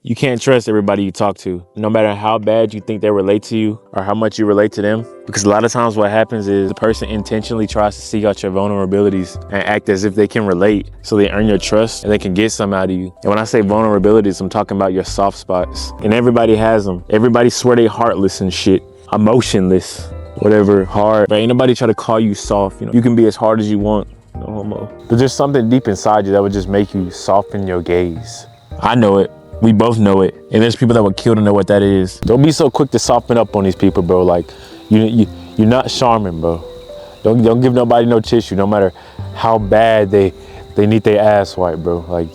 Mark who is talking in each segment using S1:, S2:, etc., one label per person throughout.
S1: You can't trust everybody you talk to, no matter how bad you think they relate to you or how much you relate to them. Because a lot of times what happens is the person intentionally tries to seek out your vulnerabilities and act as if they can relate so they earn your trust and they can get some out of you. And when I say vulnerabilities, I'm talking about your soft spots. And everybody has them. Everybody swear they heartless and shit, emotionless, whatever, hard. But ain't nobody try to call you soft. You can be as hard as you want, no homo. But there's something deep inside you that would just make you soften your gaze. I know it. We both know it. And there's people that would kill to know what that is. Don't be so quick to soften up on these people, bro. Like, you're not charming, bro. Don't give nobody no tissue, no matter how bad they need their ass wiped, bro. Like,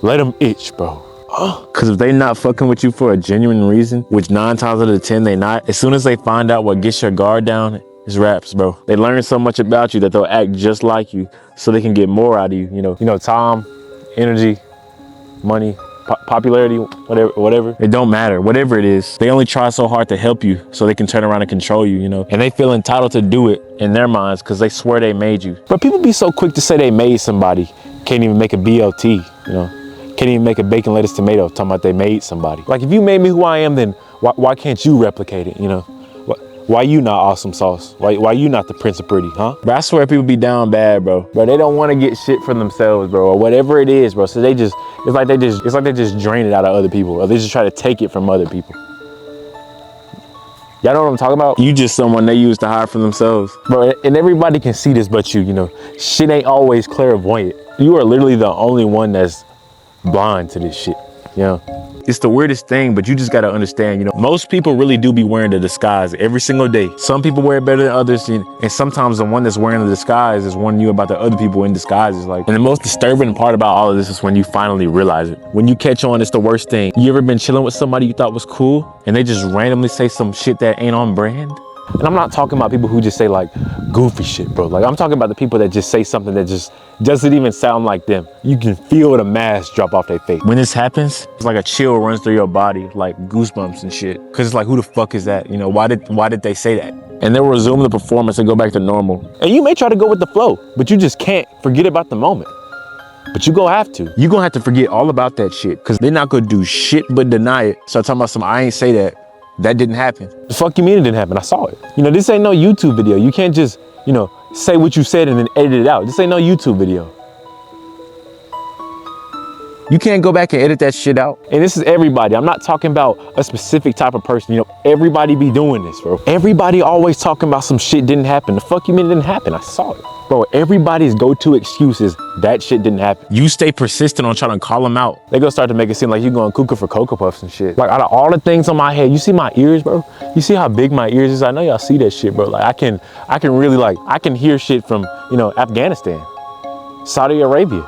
S1: let them itch, bro. Cause if they not fucking with you for a genuine reason, which 9 times out of 10 they not, as soon as they find out what gets your guard down, it's raps, bro. They learn so much about you that they'll act just like you so they can get more out of you. You know, time, energy, money, popularity, whatever. It don't matter, whatever it is. They only try so hard to help you so they can turn around and control you, And they feel entitled to do it in their minds because they swear they made you. But people be so quick to say they made somebody, can't even make a BLT, Can't even make a bacon, lettuce, tomato, talking about they made somebody. Like, if you made me who I am, then why can't you replicate it, Why you not awesome sauce? Why you not the Prince of Pretty, huh? But I swear people be down bad, bro. Bro, they don't want to get shit for themselves, bro, or whatever it is, bro. So it's like they just drain it out of other people, or they just try to take it from other people. Y'all know what I'm talking about? You just someone they use to hide from themselves. Bro, and everybody can see this but you, Shit ain't always clairvoyant. You are literally the only one that's blind to this shit, It's the weirdest thing, but you just gotta understand, most people really do be wearing the disguise every single day. Some people wear it better than others, and sometimes the one that's wearing the disguise is warning you about the other people in disguises. And the most disturbing part about all of this is when you finally realize it. When you catch on, it's the worst thing. You ever been chilling with somebody you thought was cool, and they just randomly say some shit that ain't on brand? And I'm not talking about people who just say like goofy shit, bro. Like, I'm talking about the people that just say something that just doesn't even sound like them. You can feel the mask drop off their face. When this happens, it's like a chill runs through your body, like goosebumps and shit. Cause it's like, who the fuck is that? Why did they say that? And they'll resume the performance and go back to normal. And you may try to go with the flow, but you just can't forget about the moment. But you gonna have to. You gonna have to forget all about that shit, cause they're not gonna do shit but deny it. Start talking about some, I ain't say that. That didn't happen. The fuck you mean it didn't happen? I saw it. This ain't no YouTube video. You can't just, say what you said and then edit it out. This ain't no YouTube video. You can't go back and edit that shit out. And this is everybody. I'm not talking about a specific type of person. Everybody be doing this, bro. Everybody always talking about some shit didn't happen. The fuck you mean it didn't happen? I saw it. Bro, everybody's go-to excuse is that shit didn't happen. You stay persistent on trying to call them out. They gonna start to make it seem like you going cuckoo for Cocoa Puffs and shit. Like, out of all the things on my head, you see my ears, bro? You see how big my ears is? I know y'all see that shit, bro. Like, I can really, I can hear shit from, Afghanistan, Saudi Arabia.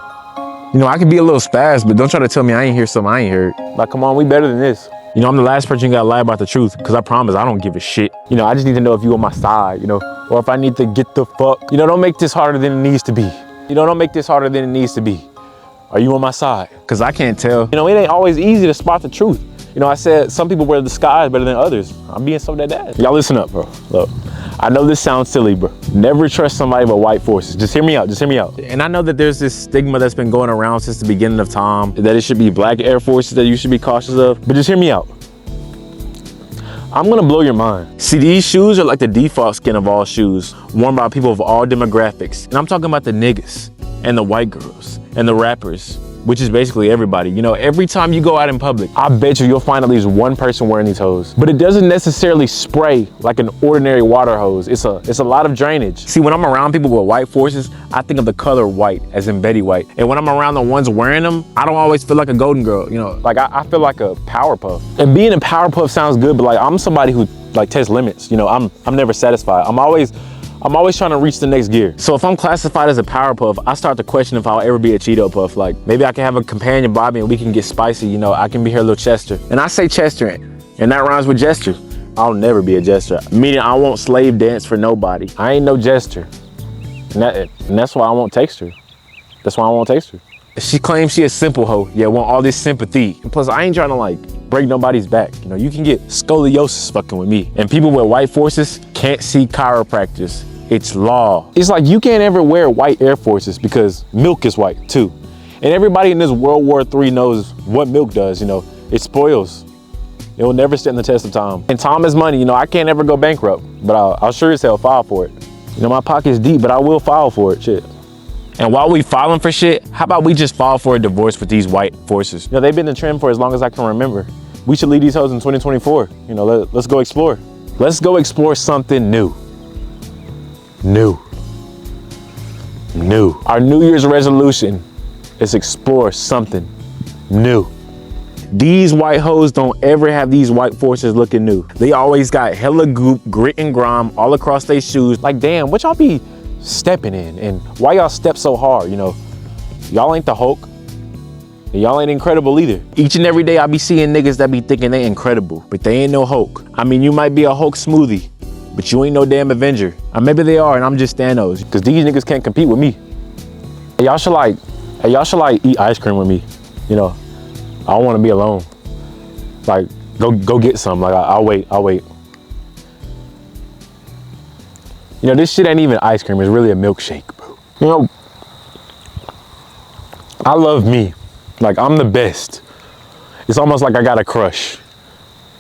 S1: I can be a little spaz, but don't try to tell me I ain't hear something I ain't heard. Like, come on, we better than this. I'm the last person you gotta lie about the truth, because I promise I don't give a shit. I just need to know if you on my side, or if I need to get the fuck. Don't make this harder than it needs to be. Don't make this harder than it needs to be. Are you on my side? Because I can't tell. It ain't always easy to spot the truth. I said some people wear the disguise better than others. I'm being so dead. Y'all listen up, bro. Look, I know this sounds silly, bro. Never trust somebody with white forces. Just hear me out, And I know that there's this stigma that's been going around since the beginning of time, that it should be black Air Forces that you should be cautious of. But just hear me out. I'm gonna blow your mind. See, these shoes are like the default skin of all shoes, worn by people of all demographics. And I'm talking about the niggas, and the white girls, and the rappers, which is basically everybody. Every time you go out in public, I bet you'll find at least one person wearing these hoses. But it doesn't necessarily spray like an ordinary water hose. It's a lot of drainage. See, when I'm around people with white forces, I think of the color white, as in Betty White. And when I'm around the ones wearing them, I don't always feel like a golden girl, Like, I feel like a Powerpuff. And being a Powerpuff sounds good, but I'm somebody who tests limits. I'm never satisfied. I'm always trying to reach the next gear. So if I'm classified as a Powerpuff, I start to question if I'll ever be a Cheeto Puff. Like, maybe I can have a companion Bobby and we can get spicy, I can be her little Chester. And I say Chester, and that rhymes with gesture. I'll never be a jester, meaning I won't slave dance for nobody. I ain't no jester. And that's why I won't text her. That's why I won't text her. She claims she a simple hoe, want all this sympathy. And plus, I ain't trying to break nobody's back. You can get scoliosis fucking with me. And people with white forces can't see chiropractors. It's law. It's like you can't ever wear white Air Forces because milk is white too. And everybody in this World War III knows what milk does, you know. It spoils. It will never stand the test of time. And time is money, you know, I can't ever go bankrupt, but I'll sure as hell file for it. You know, my pocket's deep, but I will file for it, shit. And while we filing for shit, how about we just file for a divorce with these white forces? You know, they've been the trend for as long as I can remember. We should leave these hoes in 2024. You know, let's go explore. Let's go explore something new. New. Our New Year's resolution is explore something new. These white hoes don't ever have these white forces looking new. They always got hella goop, grit and grime all across their shoes. Like, damn, what y'all be stepping in? And why y'all step so hard, you know? Y'all ain't the Hulk. And y'all ain't incredible either. Each and every day I be seeing niggas that be thinking they incredible, but they ain't no Hulk. I mean, you might be a Hulk smoothie, but you ain't no damn Avenger. Or maybe they are and I'm just Thanos, because these niggas can't compete with me. Hey, y'all should like eat ice cream with me, you know? I don't want to be alone. Like, go get some. Like, I'll wait. You know, this shit ain't even ice cream. It's really a milkshake, bro. You know, I love me. Like, I'm the best. It's almost like I got a crush.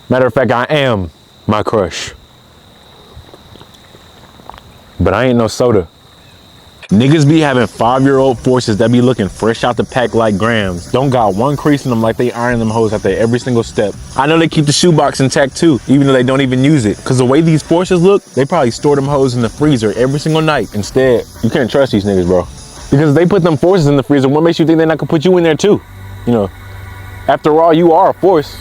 S1: Matter of fact, I am my crush. But I ain't no soda. Niggas be having 5-year-old forces that be looking fresh out the pack like grams. Don't got one crease in them like they iron them hoes after every single step. I know they keep the shoebox intact too, even though they don't even use it. Cause the way these forces look, they probably store them hoes in the freezer every single night. Instead, you can't trust these niggas, bro. Because if they put them forces in the freezer, what makes you think they're not gonna put you in there too? You know, after all, you are a force.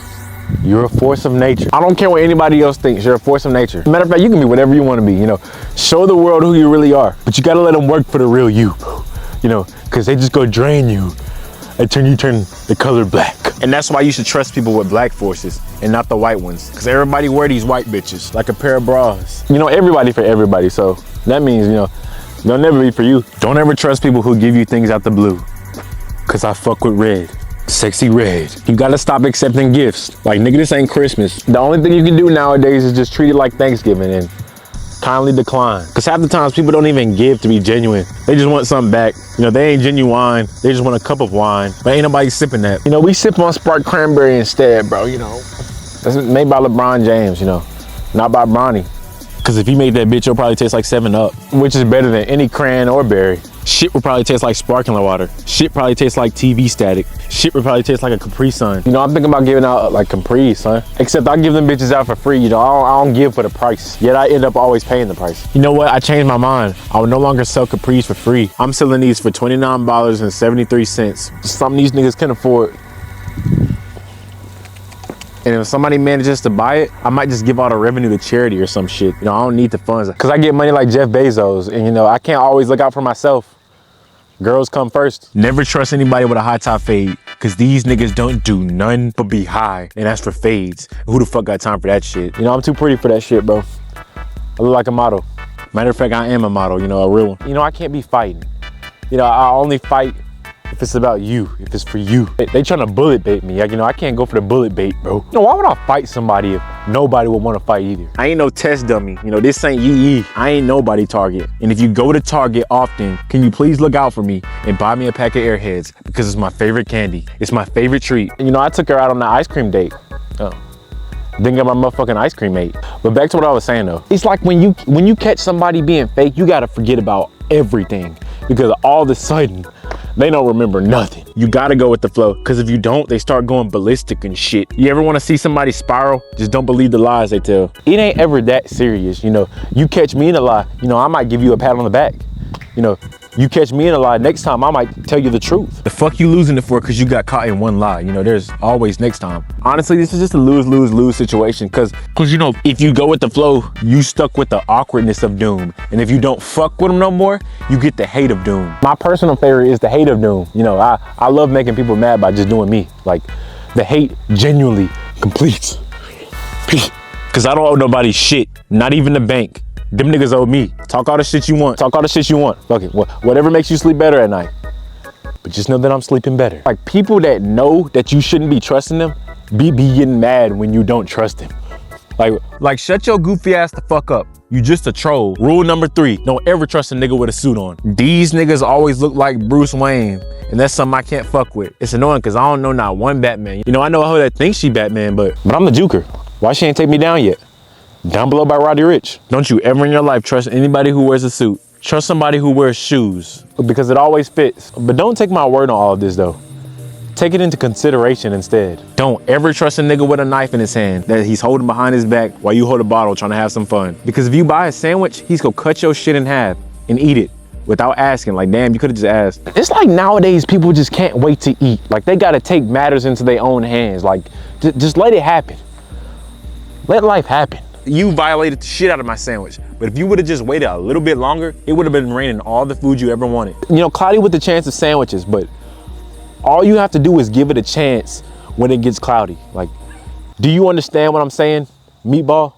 S1: You're a force of nature. I don't care what anybody else thinks. You're a force of nature. Matter of fact, you can be whatever you want to be, you know. Show the world who you really are. But you got to let them work for the real you, bro. You know, because they just go drain you and turn the color black. And that's why you should trust people with black forces and not the white ones. Because everybody wear these white bitches like a pair of bras. You know, everybody for everybody. So that means, you know, they'll never be for you. Don't ever trust people who give you things out the blue. Because I fuck with red. Sexy red. You gotta stop accepting gifts. Like, nigga, this ain't Christmas. The only thing you can do nowadays is just treat it like Thanksgiving and kindly decline. Cause half the times people don't even give to be genuine. They just want something back. You know, they ain't genuine. They just want a cup of wine. But ain't nobody sipping that. You know, we sip on spark cranberry instead, bro, you know. That's made by LeBron James, you know, not by Bronny. Cause if he made that bitch, it'll probably taste like 7-Up, which is better than any cran or berry. Shit would probably taste like sparkling water. Shit probably tastes like TV static. Shit would probably taste like a Capri Sun. You know, I'm thinking about giving out like Capri Sun. Except I give them bitches out for free, you know, I don't give for the price. Yet I end up always paying the price. You know what, I changed my mind. I will no longer sell Capris for free. I'm selling these for $29.73. Something these niggas can afford. And if somebody manages to buy it, I might just give all the revenue to charity or some shit. You know, I don't need the funds. Cause I get money like Jeff Bezos and you know, I can't always look out for myself. Girls come first. Never trust anybody with a high top fade. Cause these niggas don't do none but be high. And that's for fades. Who the fuck got time for that shit? You know, I'm too pretty for that shit, bro. I look like a model. Matter of fact, I am a model, you know, a real one. You know, I can't be fighting. You know, I only fight if it's about you, if it's for you. They trying to bullet bait me. Like, you know, I can't go for the bullet bait, bro. You know, why would I fight somebody if nobody would want to fight either? I ain't no test dummy. You know, this ain't Yee. I ain't nobody Target. And if you go to Target often, can you please look out for me and buy me a pack of Airheads? Because it's my favorite candy. It's my favorite treat. And, you know, I took her out on the ice cream date. Didn't get my motherfucking ice cream made. But back to what I was saying though. It's like when you catch somebody being fake, you gotta forget about everything. Because all of a sudden, they don't remember nothing. You gotta go with the flow, because if you don't, they start going ballistic and shit. You ever want to see somebody spiral? Just don't believe the lies they tell. It ain't ever that serious, you know. You catch me in a lie, you know, I might give you a pat on the back. You know, you catch me in a lie, next time I might tell you the truth. The fuck you losing it for because you got caught in one lie? You know, there's always next time. Honestly, this is just a lose situation because you know, if you go with the flow, you stuck with the awkwardness of Doom. And if you don't fuck with them no more, you get the hate of Doom. My personal favorite is the hate of Doom. You know, I love making people mad by just doing me. Like, the hate genuinely completes. Because I don't owe nobody shit, not even the bank. Them niggas owe me. Talk all the shit you want. Talk all the shit you want. Fuck it. Whatever makes you sleep better at night. But just know that I'm sleeping better. Like, people that know that you shouldn't be trusting them, be getting mad when you don't trust them. Like shut your goofy ass the fuck up. You just a troll. Rule number 3, don't ever trust a nigga with a suit on. These niggas always look like Bruce Wayne, and that's something I can't fuck with. It's annoying because I don't know not one Batman. You know, I know a hoe that thinks she Batman, but I'm the Joker. Why she ain't take me down yet? Down below by Roddy Ricch. Don't you ever in your life trust anybody who wears a suit. Trust somebody who wears shoes, because it always fits. But don't take my word on all of this though. Take it into consideration instead. Don't ever trust a nigga with a knife in his hand that he's holding behind his back while you hold a bottle trying to have some fun. Because if you buy a sandwich, he's gonna cut your shit in half and eat it without asking. Like, damn, you could've just asked. It's like nowadays people just can't wait to eat. Like they gotta take matters into their own hands. Like, just let it happen. Let life happen. You violated the shit out of my sandwich. But if you would've just waited a little bit longer, it would've been raining all the food you ever wanted. You know, cloudy with the chance of sandwiches, but all you have to do is give it a chance when it gets cloudy. Like, do you understand what I'm saying, meatball?